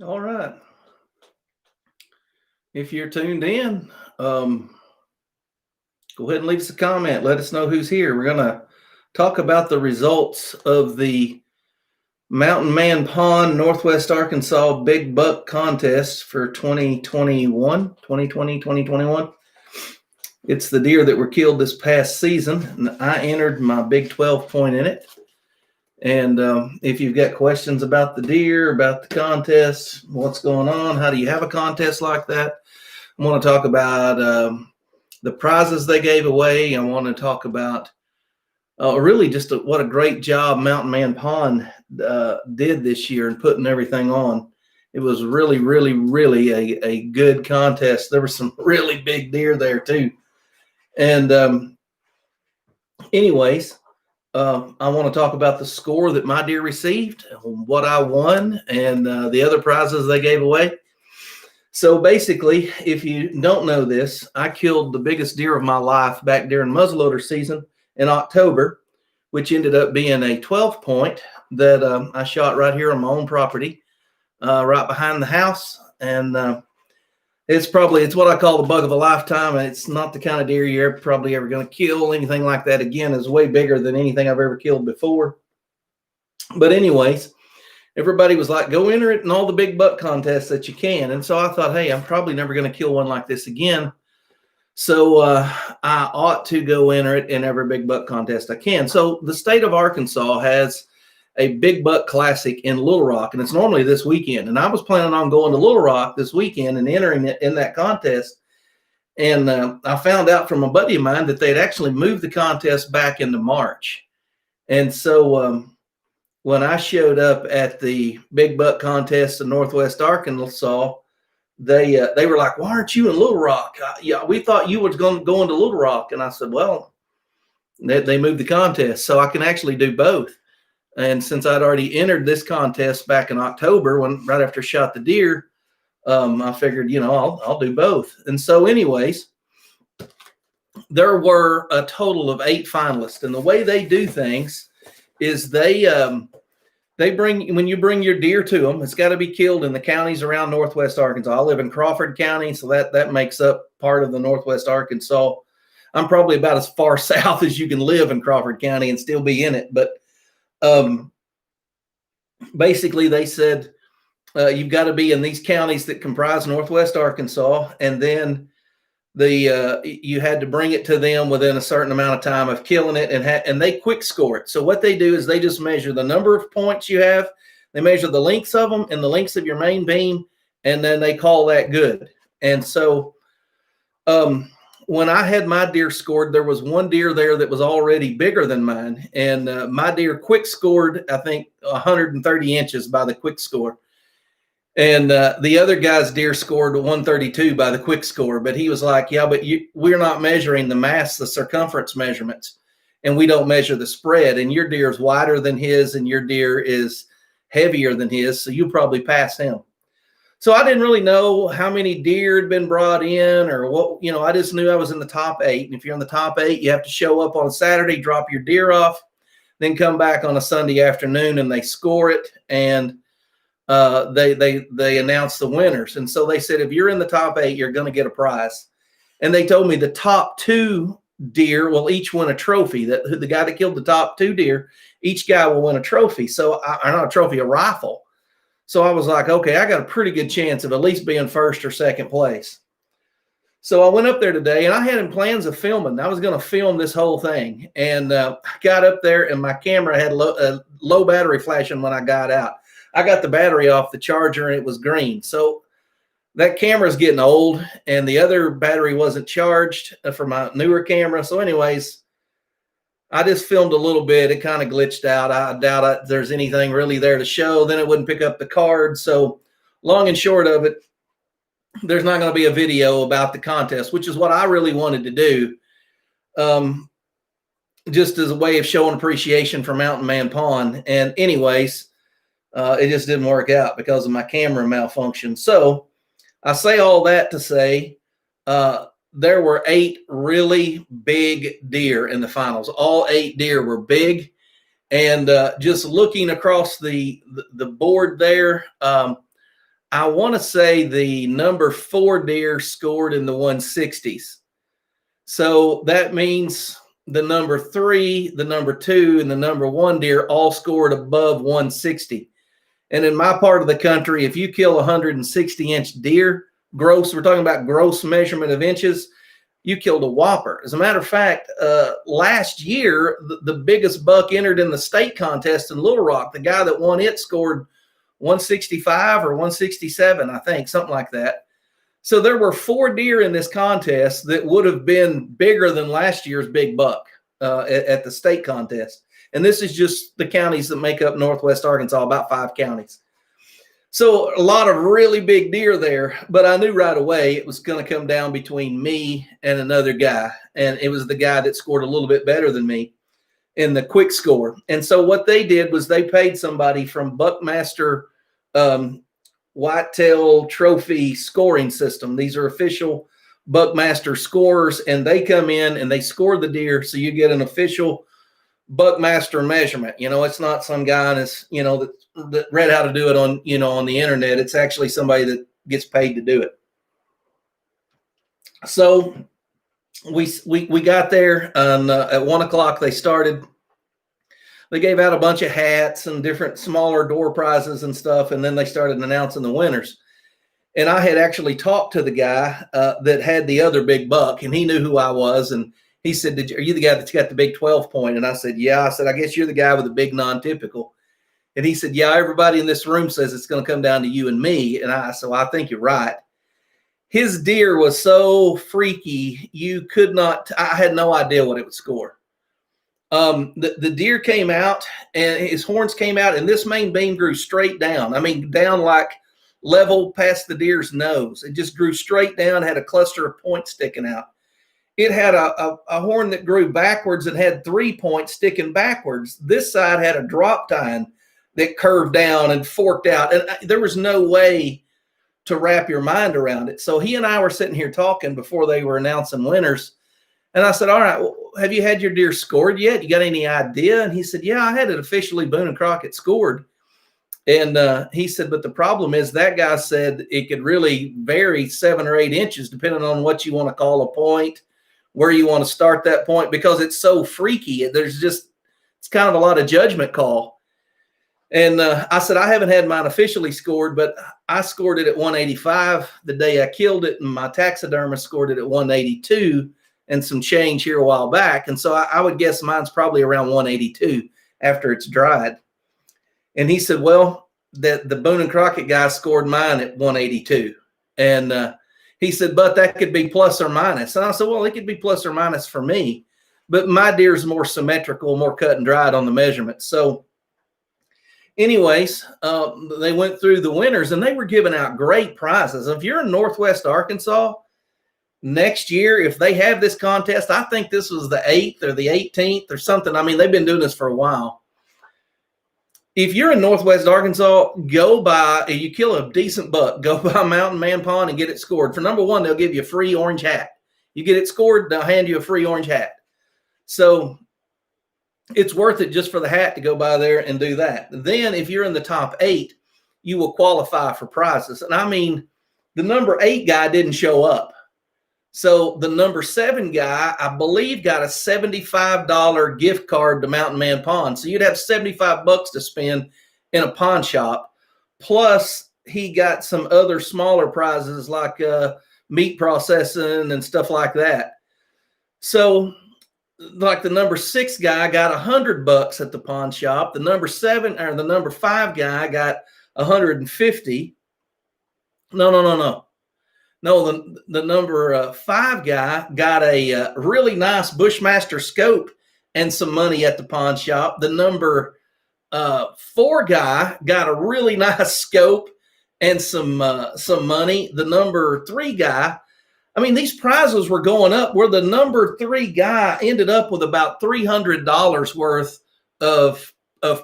All right. If you're tuned in, go ahead and leave us a comment. Let us know who's here. We're going to talk about the results of the Mountain Man Pond, Northwest Arkansas Big Buck Contest for 2021, 2020, 2021. It's the deer that were killed this past season, and I entered my Big 12 point in it. And if you've got questions about the deer, about the contest, what's going on, how do you have a contest like that? I want to talk about the prizes they gave away. I want to talk about really just what a great job Mountain Man Pond did this year in putting everything on. It was really, really, really a good contest. There were some really big deer there too. And anyways, I want to talk about the score that my deer received, what I won, and the other prizes they gave away. So basically, if you don't know this, I killed the biggest deer of my life back during muzzleloader season in October, which ended up being a 12 point that I shot right here on my own property, right behind the house. And it's what I call the bug of a lifetime. And it's not the kind of deer you're probably ever going to kill. Anything like that, again, is way bigger than anything I've ever killed before. But anyways, everybody was like, go enter it in all the big buck contests that you can. And so I thought, hey, I'm probably never going to kill one like this again. So I ought to go enter it in every big buck contest I can. So the state of Arkansas has a big buck classic in Little Rock, and it's normally this weekend. And I was planning on going to Little Rock this weekend and entering it in that contest. And I found out from a buddy of mine that they'd actually moved the contest back into March. And so when I showed up at the big buck contest in Northwest Arkansas, they were like, why aren't you in Little Rock? Yeah, we thought you was going to go into Little Rock. And I said, well, they moved the contest, so I can actually do both. And since I'd already entered this contest back in October, right after I shot the deer, I figured, I'll do both. And so anyways, there were a total of 8 finalists. And the way they do things is when you bring your deer to them, it's got to be killed in the counties around Northwest Arkansas. I live in Crawford County, so that makes up part of the Northwest Arkansas. I'm probably about as far south as you can live in Crawford County and still be in it. But basically, they said you've got to be in these counties that comprise Northwest Arkansas, and then you had to bring it to them within a certain amount of time of killing it, and they quick score it. So what they do is they just measure the number of points you have, they measure the lengths of them and the lengths of your main beam, and then they call that good. And so when I had my deer scored, there was one deer there that was already bigger than mine, and my deer quick scored, I think, 130 inches by the quick score. And the other guy's deer scored 132 by the quick score, but he was like, yeah, but we're not measuring the mass, the circumference measurements, and we don't measure the spread, and your deer is wider than his, and your deer is heavier than his, so you probably pass him. So I didn't really know how many deer had been brought in or what, I just knew I was in the top 8. And if you're in the top 8, you have to show up on a Saturday, drop your deer off, then come back on a Sunday afternoon, and they score it, and they announced the winners. And so they said, if you're in the top 8, you're going to get a prize. And they told me the top 2 deer will each win a trophy. That the guy that killed the top 2 deer, each guy will win a trophy. So not a trophy, a rifle. So I was like, okay, I got a pretty good chance of at least being first or second place. So I went up there today, and I had plans of filming. I was going to film this whole thing. And I got up there, and my camera had low battery flashing when I got out. I got the battery off the charger, and it was green. So that camera's getting old, and the other battery wasn't charged for my newer camera. So anyways, I just filmed a little bit. It kind of glitched out. I doubt there's anything really there to show. Then it wouldn't pick up the card. So long and short of it, there's not going to be a video about the contest, which is what I really wanted to do. Just as a way of showing appreciation for Mountain Man Pond. And anyways, it just didn't work out because of my camera malfunction. So I say all that to say there were 8 really big deer in the finals. All 8 deer were big. And just looking across the board there, I want to say the number 4 deer scored in the 160s. So that means the number 3, the number 2, and the number 1 deer all scored above 160. And in my part of the country, if you kill a 160-inch deer, gross, we're talking about gross measurement of inches, you killed a whopper. As a matter of fact, last year, the biggest buck entered in the state contest in Little Rock. The guy that won it scored 165 or 167, I think, something like that. So there were 4 deer in this contest that would have been bigger than last year's big buck at the state contest. And this is just the counties that make up Northwest Arkansas, about 5 counties. So a lot of really big deer there, but I knew right away it was going to come down between me and another guy. And it was the guy that scored a little bit better than me in the quick score. And so what they did was they paid somebody from Buckmaster Whitetail Trophy scoring system. These are official Buckmaster scorers, and they come in and they score the deer. So you get an official Buckmaster measurement. You know, it's not some guy that's, you know, that read how to do it on, you know, on the internet. It's actually somebody that gets paid to do it. So we got there, and at 1 o'clock they started. They gave out a bunch of hats and different smaller door prizes and stuff, and then they started announcing the winners. And I had actually talked to the guy that had the other big buck, and he knew who I was. And he said, are you the guy that's got the big 12 point? And I said, yeah. I said, I guess you're the guy with the big non-typical. And he said, yeah, everybody in this room says it's going to come down to you and me. And so I think you're right. His deer was so freaky, you could not, I had no idea what it would score. The deer came out, and his horns came out, and this main beam grew straight down. I mean, down like level past the deer's nose. It just grew straight down, had a cluster of points sticking out. It had a horn that grew backwards and had 3 points sticking backwards. This side had a drop tine that curved down and forked out. And there was no way to wrap your mind around it. So he and I were sitting here talking before they were announcing winners. And I said, all right, well, have you had your deer scored yet? You got any idea? And he said, yeah, I had it officially Boone and Crockett scored. And he said, but the problem is that guy said it could really vary 7 or 8 inches depending on what you want to call a point, where you want to start that point, because it's so freaky. There's just, it's kind of a lot of judgment call. And I said, I haven't had mine officially scored, but I scored it at 185 the day I killed it, and my taxidermist scored it at 182 and some change here a while back. And so I would guess mine's probably around 182 after it's dried. And he said, well, the Boone and Crockett guy scored mine at 182. And he said, but that could be plus or minus. And I said, well, it could be plus or minus for me, but my deer is more symmetrical, more cut and dried on the measurement. So anyways, they went through the winners, and they were giving out great prizes. If you're in Northwest Arkansas next year, if they have this contest, I think this was the 8th or the 18th or something. I mean, they've been doing this for a while. If you're in Northwest Arkansas, go by, if you kill a decent buck, go by Mountain Man Pond and get it scored. For number 1, they'll give you a free orange hat. You get it scored, they'll hand you a free orange hat. So it's worth it just for the hat to go by there and do that. Then if you're in the top 8, you will qualify for prizes. And I mean, the number 8 guy didn't show up. So the number 7 guy, I believe, got a $75 gift card to Mountain Man Pond. So you'd have $75 to spend in a pawn shop. Plus, he got some other smaller prizes like meat processing and stuff like that. So, like the number 6 guy got $100 at the pawn shop. The number 7 or the number 5 guy got $150. No, the number 5 guy got a really nice Bushmaster scope and some money at the pawn shop. The number 4 guy got a really nice scope and some money. The number 3 guy, I mean, these prizes were going up where the number 3 guy ended up with about $300 worth of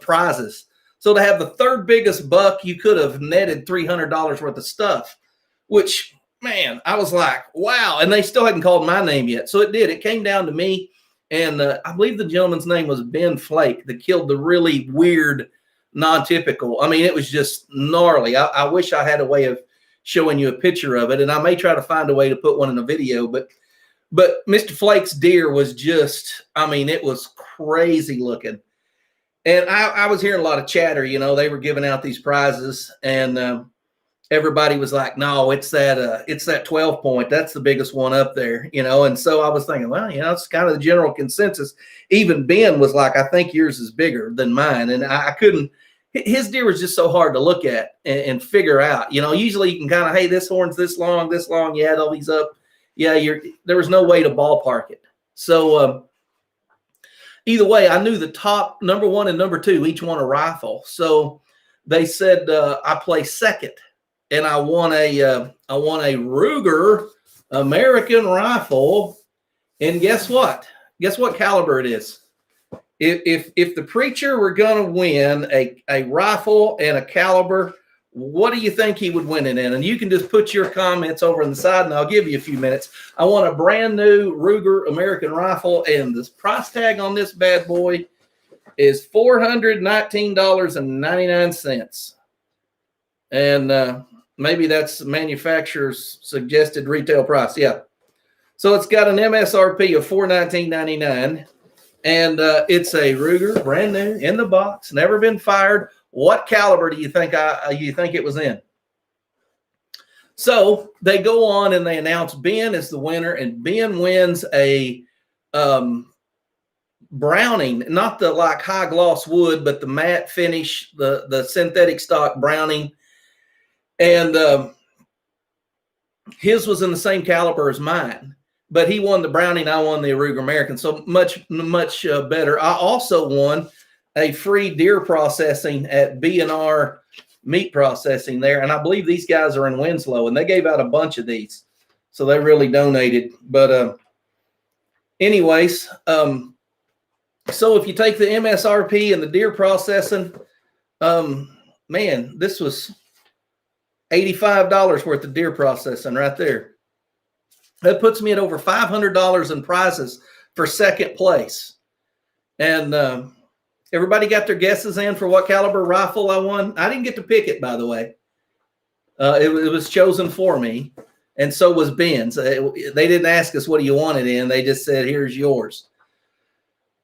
prizes. So to have the 3rd biggest buck, you could have netted $300 worth of stuff, which, man, I was like, wow. And they still hadn't called my name yet. So it did. It came down to me. And I believe the gentleman's name was Ben Flake that killed the really weird non-typical. I mean, it was just gnarly. I wish I had a way of showing you a picture of it, and I may try to find a way to put one in a video, but Mr. Flake's deer was just, I mean, it was crazy looking. And I was hearing a lot of chatter, you know, they were giving out these prizes, and everybody was like, no, it's that 12 point. That's the biggest one up there, you know? And so I was thinking, well, you know, it's kind of the general consensus. Even Ben was like, I think yours is bigger than mine. And I couldn't, his deer was just so hard to look at and figure out, you know. Usually you can kind of, hey, this horn's this long, you add all these up. Yeah, there was no way to ballpark it. So either way, I knew the top number 1 and number 2 each won a rifle. So they said I placed second, and I won a Ruger American rifle. And guess what? Guess what caliber it is? If the preacher were going to win a rifle and a caliber, what do you think he would win it in? And you can just put your comments over on the side, and I'll give you a few minutes. I want a brand new Ruger American rifle, and the price tag on this bad boy is $419.99. And maybe that's the manufacturer's suggested retail price. Yeah. So it's got an MSRP of $419.99. And it's a Ruger, brand new, in the box, never been fired. What caliber do you think it was in? So they go on and they announce Ben is the winner, and Ben wins a Browning, not the like high gloss wood, but the matte finish, the synthetic stock Browning, and his was in the same caliber as mine. But he won the Browning, I won the Ruger American, so much better. I also won a free deer processing at B&R Meat Processing there, and I believe these guys are in Winslow, and they gave out a bunch of these, so they really donated. But anyways, so if you take the MSRP and the deer processing, man, this was $85 worth of deer processing right there. That puts me at over $500 in prizes for second place. And everybody got their guesses in for what caliber rifle I won. I didn't get to pick it, by the way. It was chosen for me, and so was Ben's. They didn't ask us, what do you want it in? They just said, here's yours.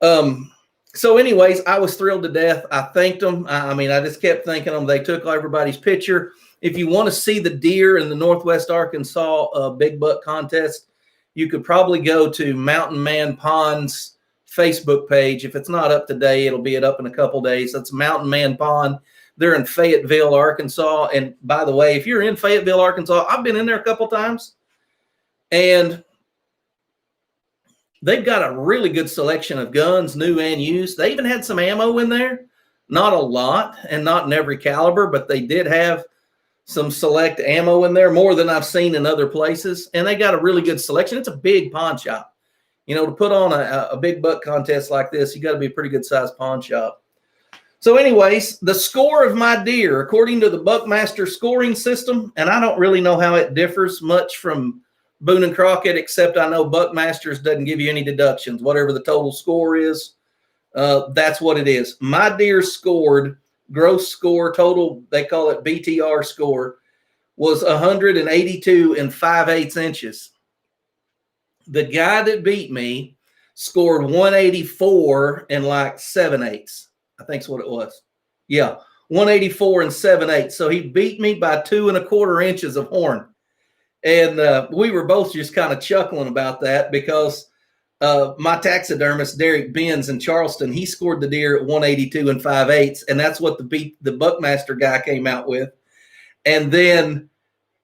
So anyways, I was thrilled to death. I thanked them. I mean, I just kept thanking them. They took everybody's picture. If you want to see the deer in the Northwest Arkansas Big Buck Contest, you could probably go to Mountain Man Pond's Facebook page. If it's not up today, it'll be up in a couple days. That's Mountain Man Pond. They're in Fayetteville, Arkansas. And by the way, if you're in Fayetteville, Arkansas, I've been in there a couple times, and they've got a really good selection of guns, new and used. They even had some ammo in there. Not a lot, and not in every caliber, but they did have some select ammo in there, more than I've seen in other places. And they got a really good selection. It's a big pawn shop. You know, to put on a big buck contest like this, you got to be a pretty good sized pawn shop. So anyways, the score of my deer, according to the Buckmaster scoring system, and I don't really know how it differs much from Boone and Crockett, except I know Buckmasters doesn't give you any deductions. Whatever the total score is, that's what it is. My deer scored, gross score total, they call it BTR score, was 182 5/8 inches. The guy that beat me scored 184 7/8. I think's what it was. Yeah, 184 7/8. So he beat me by 2 1/4 inches of horn. And we were both just kind of chuckling about that, because my taxidermist, Derek Benz in Charleston, he scored the deer at 182 5/8. And that's what the Buckmaster guy came out with. And then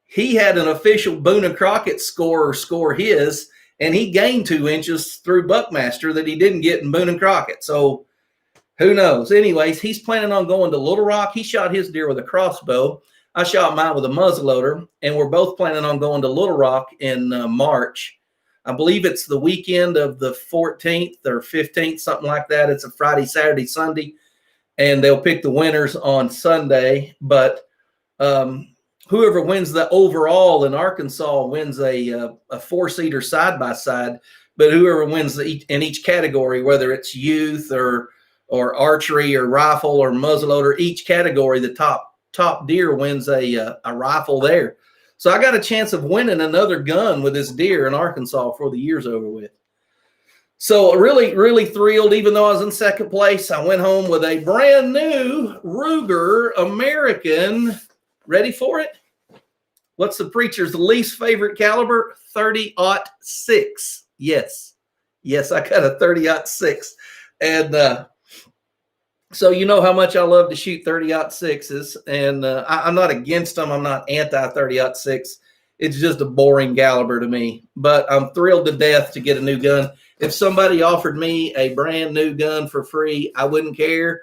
he had an official Boone and Crockett score his, and he gained 2 inches through Buckmaster that he didn't get in Boone and Crockett. So who knows? Anyways, he's planning on going to Little Rock. He shot his deer with a crossbow. I shot mine with a muzzleloader, and we're both planning on going to Little Rock in March. I believe it's the weekend of the 14th or 15th, something like that. It's a Friday, Saturday, Sunday, and they'll pick the winners on Sunday. But whoever wins the overall in Arkansas wins a 4-seater side-by-side. But whoever wins in each category, whether it's youth or or archery or rifle or muzzleloader, each category, the top deer wins a rifle there. So I got a chance of winning another gun with this deer in Arkansas before the year's over with. So really, really thrilled. Even though I was in second place, I went home with a brand new Ruger American. Ready for it? What's the preacher's least favorite caliber? 30-06. Yes, I got a 30-06. And so you know how much I love to shoot 30-06s, and I'm not against them. I'm not anti-30-06. It's just a boring caliber to me. But I'm thrilled to death to get a new gun. If somebody offered me a brand new gun for free, I wouldn't care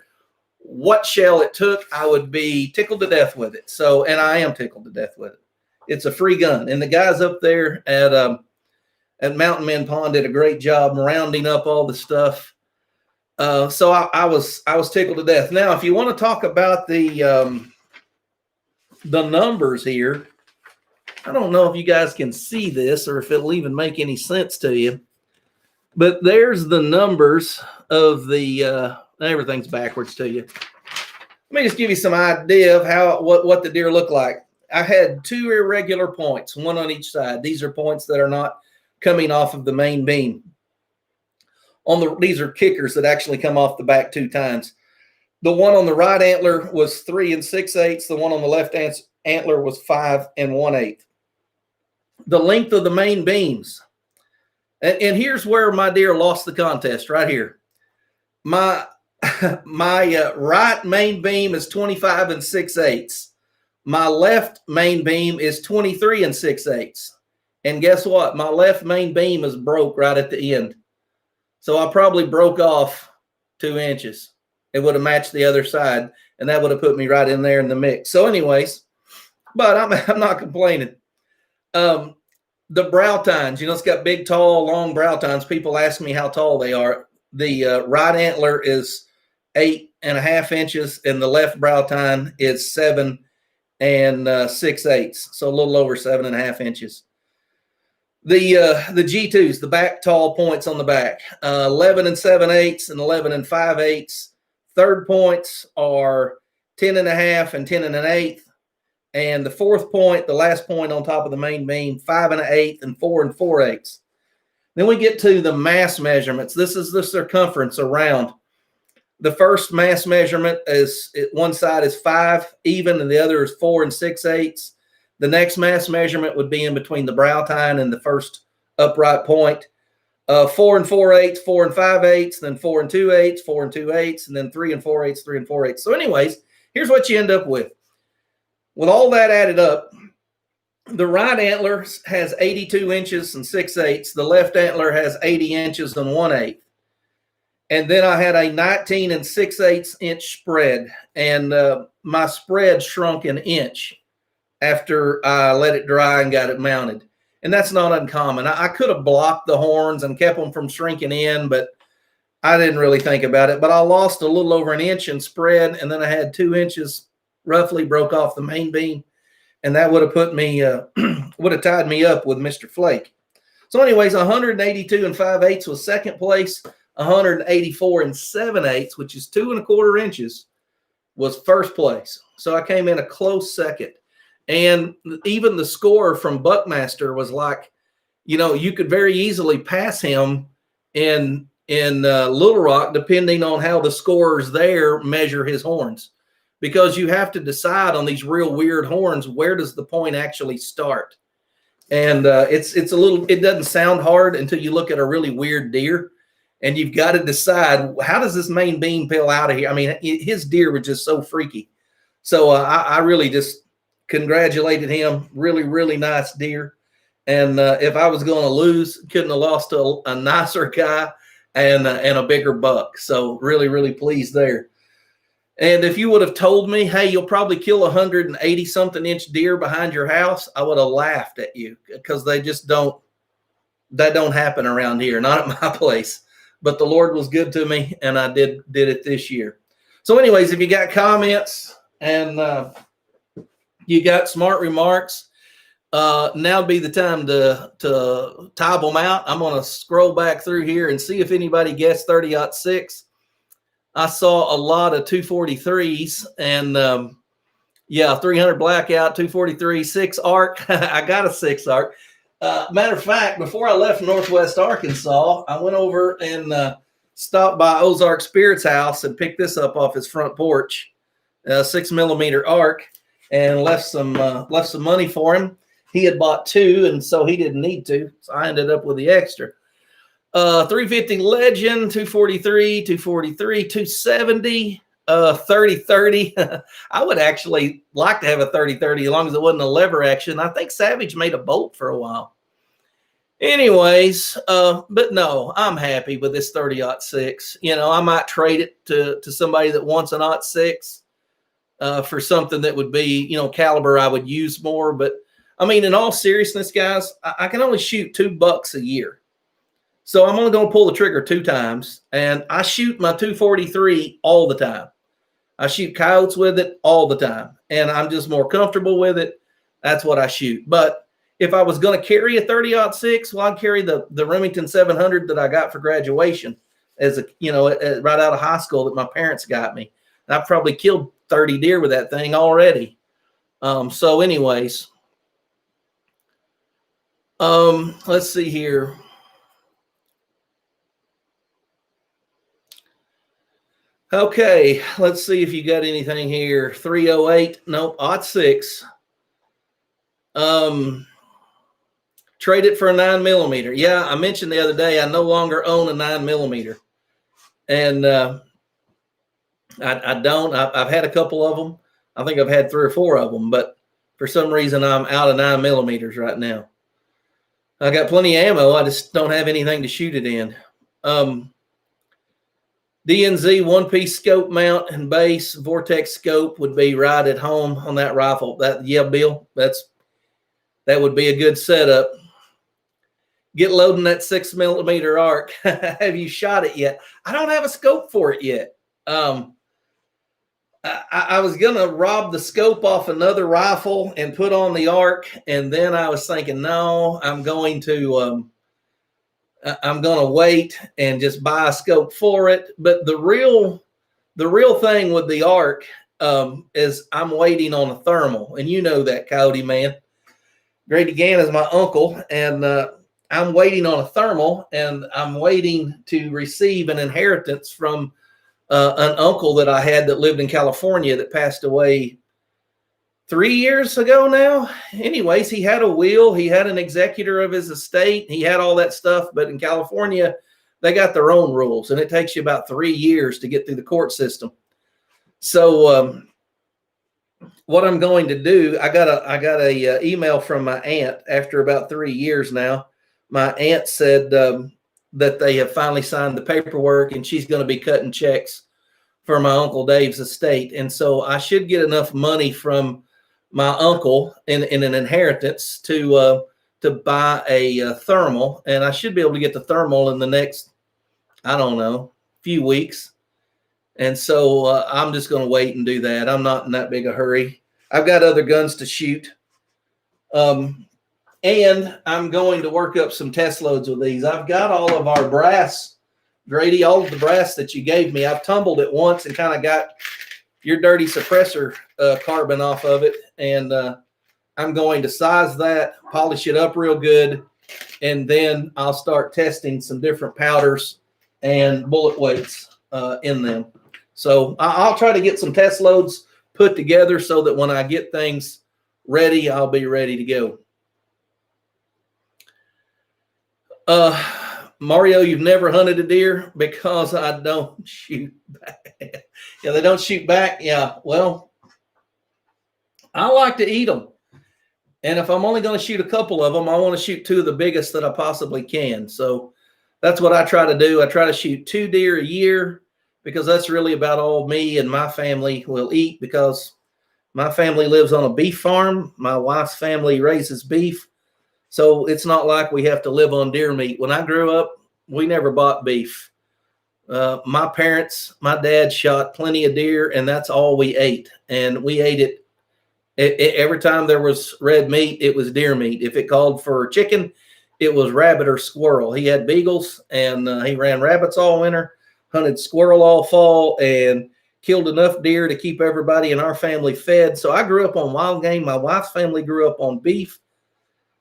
what shell it took. I would be tickled to death with it. So, and I am tickled to death with it. It's a free gun, and the guys up there at Mountain Men Pond did a great job rounding up all the stuff. So I was tickled to death. Now, if you want to talk about the numbers here, I don't know if you guys can see this or if it'll even make any sense to you, but there's the numbers of the everything's backwards to you. Let me just give you some idea of what the deer look like. I had 2 irregular points, one on each side. These are points that are not coming off of the main beam. These are kickers that actually come off the back 2 times. The one on the right antler was 3 6/8. The one on the left antler was 5 1/8. The length of the main beams. And here's where my deer lost the contest, right here. My right main beam is 25 6/8. My left main beam is 23 6/8. And guess what? My left main beam is broke right at the end. So I probably broke off 2 inches. It would have matched the other side, and that would have put me right in there in the mix. So anyways, but I'm not complaining. The brow tines, it's got big, tall, long brow tines. People ask me how tall they are. The right antler is 8.5 inches, and the left brow tine is 7 6/8. So a little over 7.5 inches. The G2s, the back tall points on the back, 11 7/8 and 11 5/8. Third points are 10.5 and 10 1/8. And the fourth point, the last point on top of the main beam, 5 1/8 and 4 4/8. Then we get to the mass measurements. This is the circumference around. The first mass measurement is one side is 5 even and the other is 4 6/8. The next mass measurement would be in between the brow tine and the first upright point. 4 4/8, 4 5/8, then 4 2/8, 4 2/8, and then 3 4/8, 3 4/8. So anyways, here's what you end up with. With all that added up, the right antler has 82 inches and 6/8. The left antler has 80 inches and 1/8. And then I had a 19 6/8 inch spread, and my spread shrunk an inch after I let it dry and got it mounted. And that's not uncommon. I could have blocked the horns and kept them from shrinking in, but I didn't really think about it. But I lost a little over an inch in spread, and then I had 2 inches roughly broke off the main beam, and that would have put me, would have tied me up with Mr. Flake. So anyways, 182 5/8 was second place. 184 7/8, which is 2 1/4 inches, was first place. So I came in a close second. And even the score from Buckmaster was like, you could very easily pass him in Little Rock, depending on how the scorers there measure his horns, because you have to decide on these real weird horns, where does the point actually start? And it doesn't sound hard until you look at a really weird deer, and you've got to decide, how does this main beam peel out of here? I mean, his deer was just so freaky. So I really just congratulated him. Really, really nice deer. And if I was going to lose, couldn't have lost to a nicer guy and a bigger buck. So really, really pleased there. And if you would have told me, hey, you'll probably kill 180 something inch deer behind your house, I would have laughed at you, because they just don't happen around here, not at my place. But the Lord was good to me, and I did it this year. So anyways, if you got comments and you got smart remarks, now would be the time to type them out. I'm going to scroll back through here and see if anybody guessed 30-06. I saw a lot of 243s and, yeah, 300 blackout, 243, 6 arc. I got a 6 arc. Matter of fact, before I left Northwest Arkansas, I went over and stopped by Ozark Spirit's house and picked this up off his front porch, 6mm arc, and left some money for him. He had bought 2, and so he didn't need to. So I ended up with the extra. 350 Legend, 243, 243, 270, 30-30. I would actually like to have a 30-30 as long as it wasn't a lever action. I think Savage made a bolt for a while. Anyways, but no, I'm happy with this 30-06. You know, I might trade it to somebody that wants an 06 for something that would be, you know, caliber I would use more. But I mean, in all seriousness, guys, I can only shoot $2 a year. So I'm only going to pull the trigger 2 times, and I shoot my 243 all the time. I shoot coyotes with it all the time, and I'm just more comfortable with it. That's what I shoot. But if I was going to carry a 30-06, well, I'd carry the Remington 700 that I got for graduation as a, you know, right out of high school that my parents got me. I've probably killed 30 deer with that thing already. So anyways, let's see here. Okay, let's see if you got anything here. 308, nope, 06. Trade it for a 9mm. Yeah, I mentioned the other day I no longer own a 9mm, and I don't. I've had a couple of them. I think I've had 3 or 4 of them, but for some reason I'm out of 9mm right now. I got plenty of ammo. I just don't have anything to shoot it in. DNZ 1-piece scope mount and base Vortex scope would be right at home on that rifle. Yeah, Bill, that would be a good setup. Get loading that 6mm arc. Have you shot it yet? I don't have a scope for it yet. I was gonna rob the scope off another rifle and put on the arc, and then I was thinking, no, I'm going to wait and just buy a scope for it. But the real thing with the arc is I'm waiting on a thermal, and you know that, Coyote Man. Grady Gann is my uncle, and I'm waiting on a thermal, and I'm waiting to receive an inheritance from an uncle that I had that lived in California that passed away 3 years ago now. Anyways, he had a will. He had an executor of his estate. He had all that stuff. But in California, they got their own rules, and it takes you about 3 years to get through the court system. So what I'm going to do, I got a email from my aunt after about 3 years now. My aunt said that they have finally signed the paperwork, and she's going to be cutting checks for my Uncle Dave's estate. And so I should get enough money from my uncle in an inheritance to buy a thermal, and I should be able to get the thermal in the next, I don't know, few weeks. And so I'm just going to wait and do that. I'm not in that big a hurry. I've got other guns to shoot. And I'm going to work up some test loads with these. I've got all of our brass, Grady, all of the brass that you gave me. I've tumbled it once and kind of got your dirty suppressor carbon off of it. And I'm going to size that, polish it up real good, and then I'll start testing some different powders and bullet weights in them. So I'll try to get some test loads put together so that when I get things ready, I'll be ready to go. Mario, you've never hunted a deer? Because I don't shoot back. Yeah, they don't shoot back. Yeah, well, I like to eat them. And if I'm only going to shoot a couple of them, I want to shoot 2 of the biggest that I possibly can. So that's what I try to do. I try to shoot 2 deer a year because that's really about all me and my family will eat, because my family lives on a beef farm. My wife's family raises beef. So it's not like we have to live on deer meat. When I grew up, we never bought beef. My parents, my dad shot plenty of deer, and that's all we ate. And we ate it. Every time there was red meat, it was deer meat. If it called for chicken, it was rabbit or squirrel. He had beagles, and he ran rabbits all winter. hunted squirrel all fall and killed enough deer to keep everybody in our family fed. So I grew up on wild game. My wife's family grew up on beef.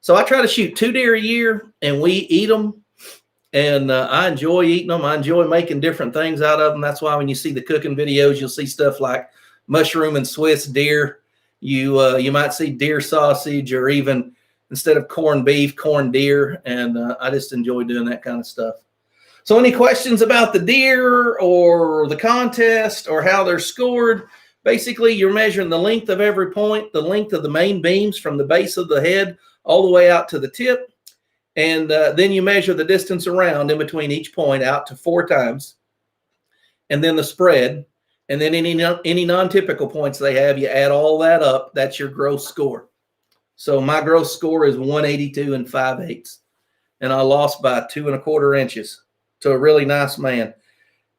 So I try to shoot 2 deer a year, and we eat them. And I enjoy eating them. I enjoy making different things out of them. That's why when you see the cooking videos, you'll see stuff like mushroom and Swiss deer. You might see deer sausage, or even instead of corned beef, corned deer. And I just enjoy doing that kind of stuff. So any questions about the deer or the contest or how they're scored? Basically, you're measuring the length of every point, the length of the main beams from the base of the head all the way out to the tip. And then you measure the distance around in between each point out to 4 times. And then the spread. And then any non-typical points they have, you add all that up. That's your gross score. So my gross score is 182 5/8. And I lost by 2 1/4 inches to a really nice man.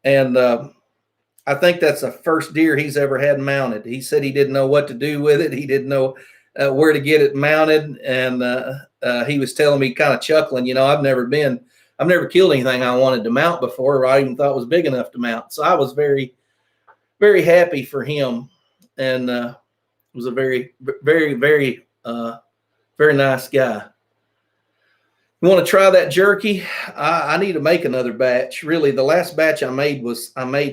And I think that's the first deer he's ever had mounted. He said he didn't know what to do with it. He didn't know where to get it mounted. And he was telling me, kind of chuckling, you know, I've never killed anything I wanted to mount before, or I even thought was big enough to mount. So I was very, very happy for him. And was a very, very, very, very nice guy. You want to try that jerky? I need to make another batch. Really, the last batch I made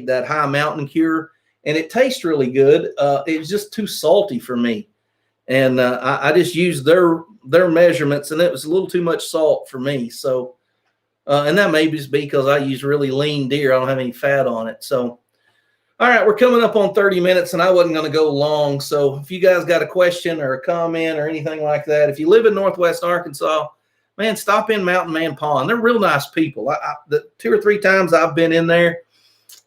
that high mountain cure, and it tastes really good. It was just too salty for me, and I just used their measurements, and it was a little too much salt for me. So, and that may just be because I use really lean deer. I don't have any fat on it. So, all right, we're coming up on 30 minutes, and I wasn't going to go long. So, if you guys got a question or a comment or anything like that, if you live in Northwest Arkansas, man, stop in Mountain Man Pond. They're real nice people. The 2 or 3 times I've been in there,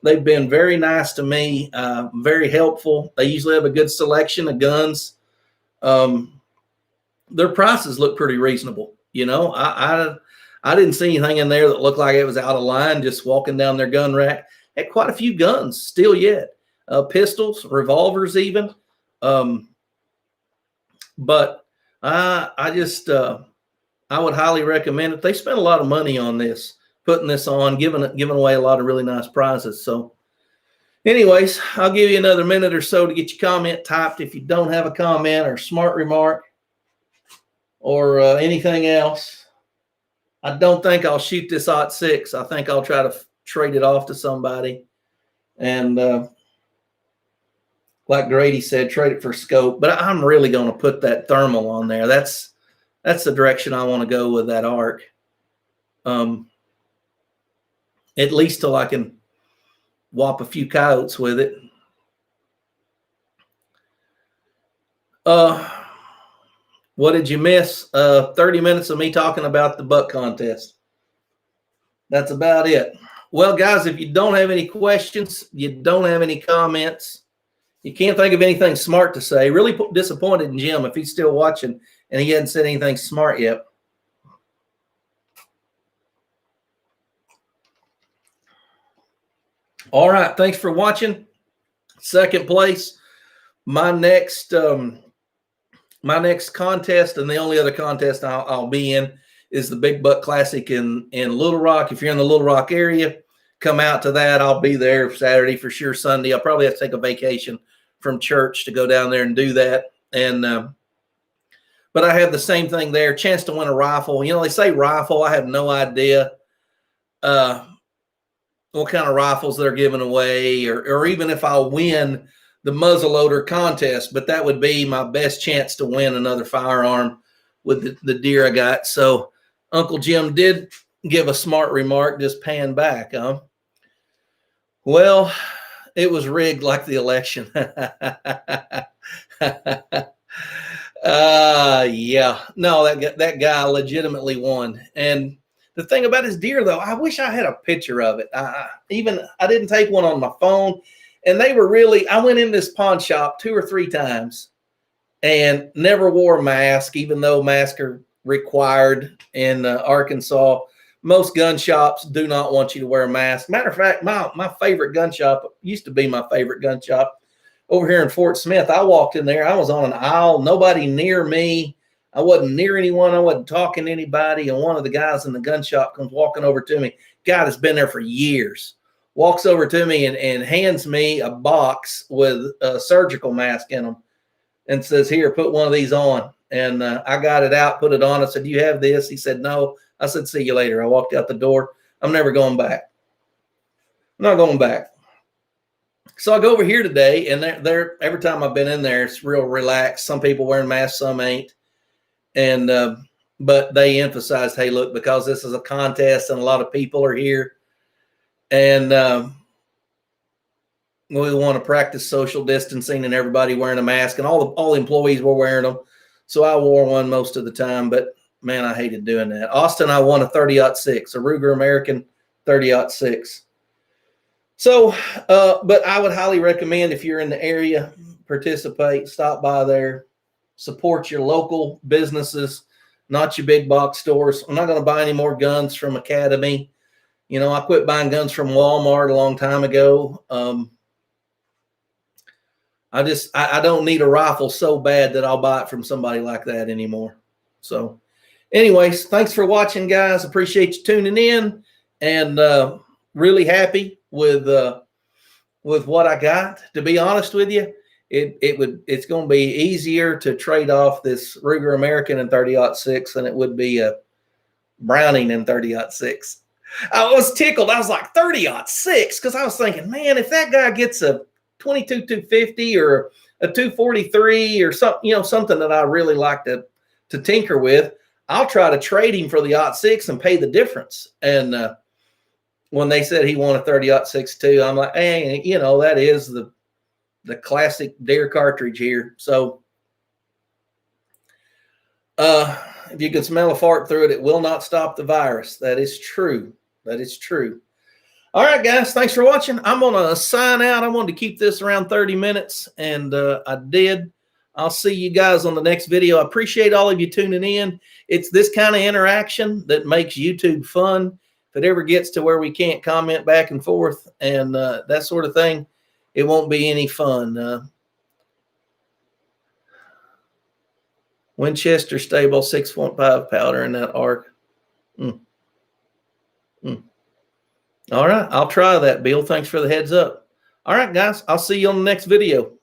they've been very nice to me, very helpful. They usually have a good selection of guns. Their prices look pretty reasonable. You know, I didn't see anything in there that looked like it was out of line. Just walking down their gun rack, had quite a few guns still yet, pistols, revolvers, even. But I just. I would highly recommend it. They spent a lot of money on this, putting this on, giving away a lot of really nice prizes. So anyways, I'll give you another minute or so to get your comment typed. If you don't have a comment or smart remark or anything else, I don't think I'll shoot this .6. I think I'll try to trade it off to somebody. And like Grady said, trade it for scope. But I'm really going to put that thermal on there. That's the direction I want to go with that arc. At least till I can whop a few coyotes with it. What did you miss? 30 minutes of me talking about the buck contest. That's about it. Well, guys, if you don't have any questions, you don't have any comments, you can't think of anything smart to say, really disappointed in Jim if he's still watching and he hadn't said anything smart yet. All right. Thanks for watching. Second place. My next contest, and the only other contest I'll be in, is the Big Buck Classic in Little Rock. If you're in the Little Rock area, come out to that. I'll be there Saturday for sure. Sunday, I'll probably have to take a vacation from church to go down there and do that. And but I have the same thing there, chance to win a rifle. You know, they say rifle. I have no idea what kind of rifles they're giving away, or even if I win the muzzleloader contest. But that would be my best chance to win another firearm with the deer I got. So Uncle Jim did give a smart remark, just paying back. Well, it was rigged like the election. Yeah, no, that guy legitimately won. And the thing about his deer, though, I wish I had a picture of it. I didn't take one on my phone. And they were really, I went in this pawn shop 2 or 3 times and never wore a mask, even though masks are required in Arkansas. Most gun shops do not want you to wear a mask. Matter of fact, my favorite gun shop used to be my favorite gun shop over here in Fort Smith. I walked in there. I was on an aisle, nobody near me. I wasn't near anyone. I wasn't talking to anybody. And one of the guys in the gun shop comes walking over to me. Guy that's been there for years. walks over to me and hands me a box with a surgical mask in them and says, here, put one of these on. And I got it out, put it on. I said, do you have this? He said, no. I said, see you later. I walked out the door. I'm never going back. I'm not going back. So I go over here today, and they're every time I've been in there, it's real relaxed. Some people wearing masks, some ain't. And but they emphasized, hey, look, because this is a contest and a lot of people are here, and we want to practice social distancing and everybody wearing a mask, and all the employees were wearing them. So I wore one most of the time, but man, I hated doing that. Austin, I won a 30-06, a Ruger American 30-06. So, but I would highly recommend, if you're in the area, participate, stop by there, support your local businesses, not your big box stores. I'm not going to buy any more guns from Academy. You know, I quit buying guns from Walmart a long time ago. I don't need a rifle so bad that I'll buy it from somebody like that anymore. So anyways, thanks for watching, guys. Appreciate you tuning in, and really happy with what I got. To be honest with you, it's going to be easier to trade off this Ruger American in 30-06 than it would be a Browning in 30-06. I was tickled. I was like, 30-06, because I was thinking, man, if that guy gets a 22-250 or a 243 or something, you know, something that I really like to tinker with, I'll try to trade him for the 06 and pay the difference. And when they said he won a 30-06 too, I'm like, hey, you know, that is the classic deer cartridge here. So if you can smell a fart through it, it will not stop the virus. That is true. That is true. All right, guys, thanks for watching. I'm going to sign out. I wanted to keep this around 30 minutes, and I did. I'll see you guys on the next video. I appreciate all of you tuning in. It's this kind of interaction that makes YouTube fun. If it ever gets to where we can't comment back and forth and that sort of thing, it won't be any fun. Winchester Stable 6.5 powder in that arc. All right, I'll try that, Bill. Thanks for the heads up. All right, guys, I'll see you on the next video.